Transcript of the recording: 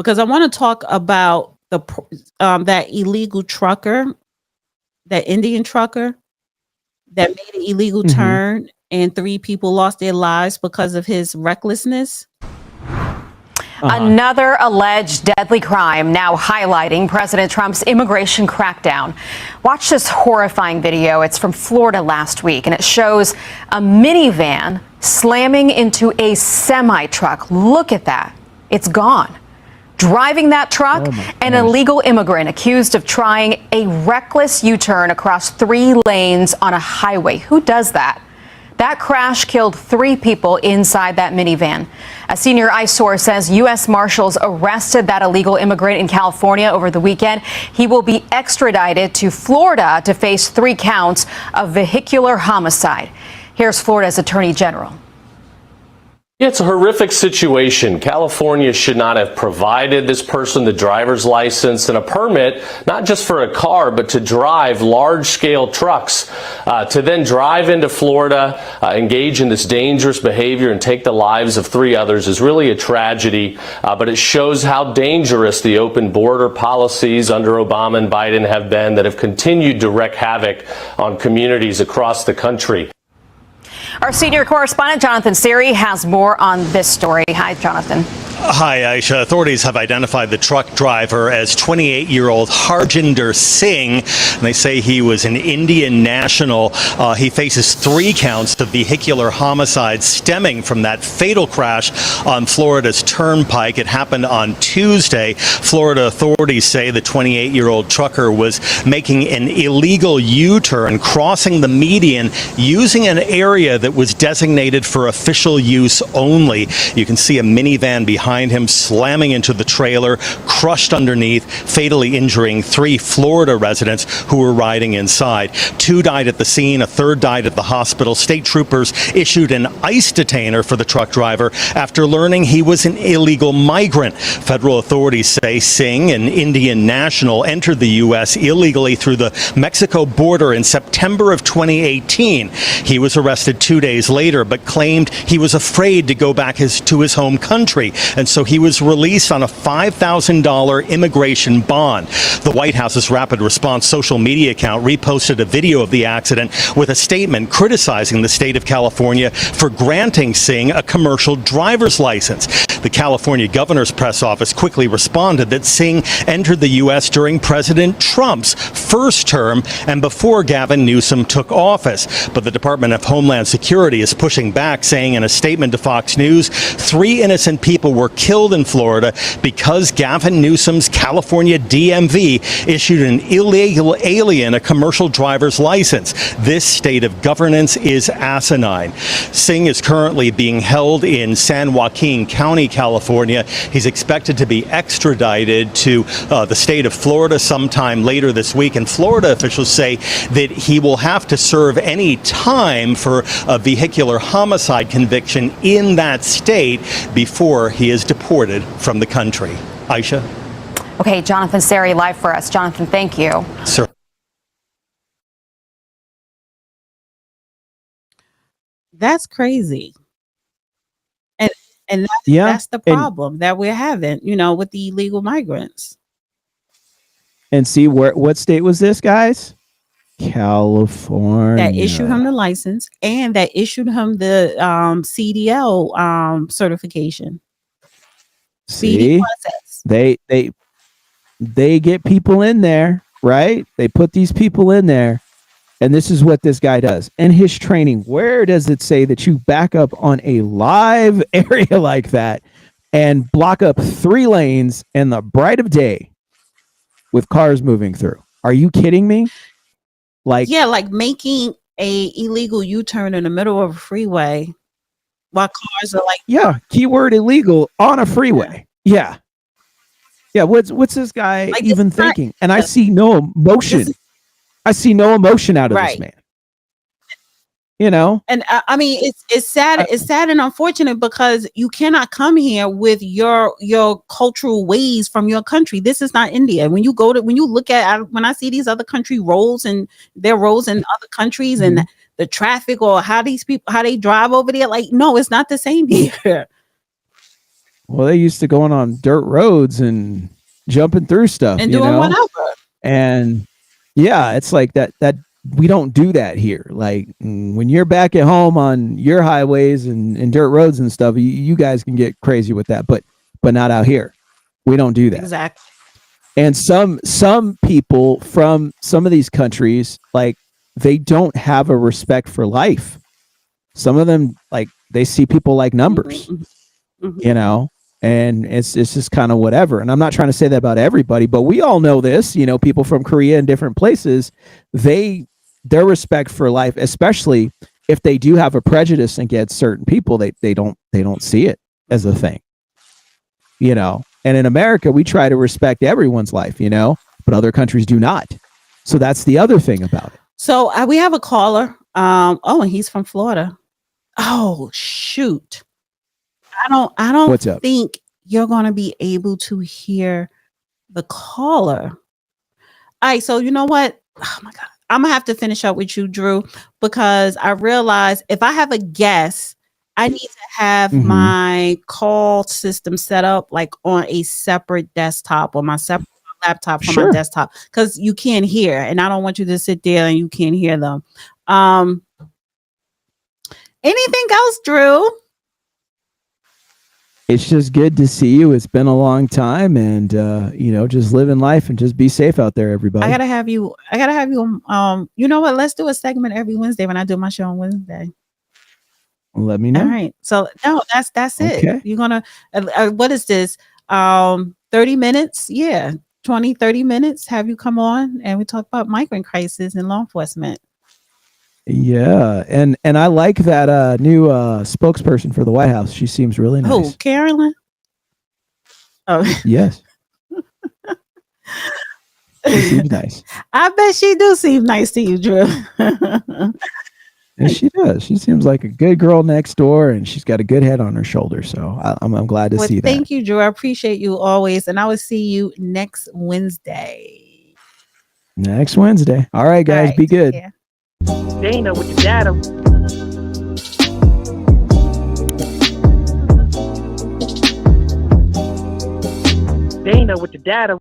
because I want to talk about that illegal trucker, that Indian trucker that made an illegal turn and 3 people lost their lives because of his recklessness. Another alleged deadly crime now highlighting President Trump's immigration crackdown. Watch this horrifying video. It's from Florida last week, and it shows a minivan slamming into a semi-truck. Look at that. It's gone. Driving that truck, an illegal immigrant accused of trying a reckless U-turn across 3 lanes on a highway. Who does that? That crash killed 3 people inside that minivan. A senior ICE source says U.S. Marshals arrested that illegal immigrant in California over the weekend. He will be extradited to Florida to face 3 counts of vehicular homicide. Here's Florida's Attorney General. It's a horrific situation. California should not have provided this person the driver's license and a permit, not just for a car, but to drive large-scale trucks. To then drive into Florida, engage in this dangerous behavior and take the lives of 3 others is really a tragedy, but it shows how dangerous the open border policies under Obama and Biden have been that have continued to wreak havoc on communities across the country. Our senior correspondent, Jonathan Siri, has more on this story. Hi, Jonathan. Hi, Aisha. Authorities have identified the truck driver as 28-year-old Harjinder Singh. And they say he was an Indian national. He faces 3 counts of vehicular homicide stemming from that fatal crash on Florida's Turnpike. It happened on Tuesday. Florida authorities say the 28-year-old trucker was making an illegal U-turn, crossing the median using an area that was designated for official use only. You can see a minivan behind him slamming into the trailer, crushed underneath, fatally injuring 3 Florida residents who were riding inside. 2 died at the scene, a 3rd died at the hospital. State troopers issued an ICE detainer for the truck driver after learning he was an illegal migrant. Federal authorities say Singh, an Indian national, entered the U.S. illegally through the Mexico border in September of 2018. He was arrested 2 days later, but claimed he was afraid to go back to his home country. And so he was released on a $5,000 immigration bond. The White House's rapid response social media account reposted a video of the accident with a statement criticizing the state of California for granting Singh a commercial driver's license. The California governor's press office quickly responded that Singh entered the U.S. during President Trump's first term and before Gavin Newsom took office. But the Department of Homeland Security is pushing back, saying in a statement to Fox News, 3 innocent people were killed in Florida because Gavin Newsom's California DMV issued an illegal alien a commercial driver's license. This state of governance is asinine. Singh is currently being held in San Joaquin County, California. He's expected to be extradited to the state of Florida sometime later this week, and Florida officials say that he will have to serve any time for a vehicular homicide conviction in that state before he is deported from the country. Aisha? Okay, Jonathan Siri live for us. Jonathan, thank you. Sir. That's crazy. And that's the problem that we're having, with the illegal migrants. And see, what state was this, guys? California. That issued him the license and that issued him the CDL certification. See, they get people in there, right? They put these people in there, and this is what this guy does. In his training, where does it say that you back up on a live area like that and block up 3 lanes in the bright of day with cars moving through? Are you kidding me? Like making a illegal U-turn in the middle of a freeway while cars are keyword illegal on a freeway. Yeah. What's this guy even thinking? And I see no emotion. I see no emotion out of this man. And I mean, it's sad. It's sad and unfortunate because you cannot come here with your cultural ways from your country. This is not India. When you look at, when I see these other country roads and their roads in other countries and the traffic or how these people, how they drive over there, no, it's not the same here. Well, they used to going on dirt roads and jumping through stuff and doing whatever. And yeah, it's like that we don't do that here. Like when you're back at home on your highways and dirt roads and stuff, you guys can get crazy with that, but not out here. We don't do that. Exactly. And some people from some of these countries, like, they don't have a respect for life. Some of them, like, they see people like numbers, you know, and it's just kind of whatever. And I'm not trying to say that about everybody, but we all know this, you know, people from Korea and different places, their respect for life, especially if they do have a prejudice against certain people, they don't see it as a thing, you know. And in America, we try to respect everyone's life, you know, but other countries do not. So that's the other thing about it. So we have a caller. And he's from Florida. Oh, shoot. I don't What's up? think you're going to be able to hear the caller. All right. So you know what? Oh my God. I'm gonna have to finish up with you, Drew, because I realize if I have a guest, I need to have my call system set up like on a separate desktop or my separate laptop from my desktop, because you can't hear, and I don't want you to sit there and you can't hear them. Anything else, Drew? It's just good to see you. It's been a long time, and you know, just living life and just be safe out there, everybody. I gotta have you. You know what? Let's do a segment every Wednesday when I do my show on Wednesday. Let me know. All right. So no, that's it. Okay. You're gonna what is this? 30 minutes? Yeah. 20-30 minutes. Have you come on and we talk about migrant crisis and law enforcement. Yeah. And I like that new spokesperson for the White House. She seems really nice. Oh, Carolyn? Oh yes. She seems nice. I bet she do seem nice to you, Drew. And she does. She seems like a good girl next door, and she's got a good head on her shoulder. So I'm glad to see that. Thank you, Drew. I appreciate you always, and I will see you next Wednesday. Next Wednesday. All right, guys. All right, be good. Yeah. Dana with the data. Dana with the data.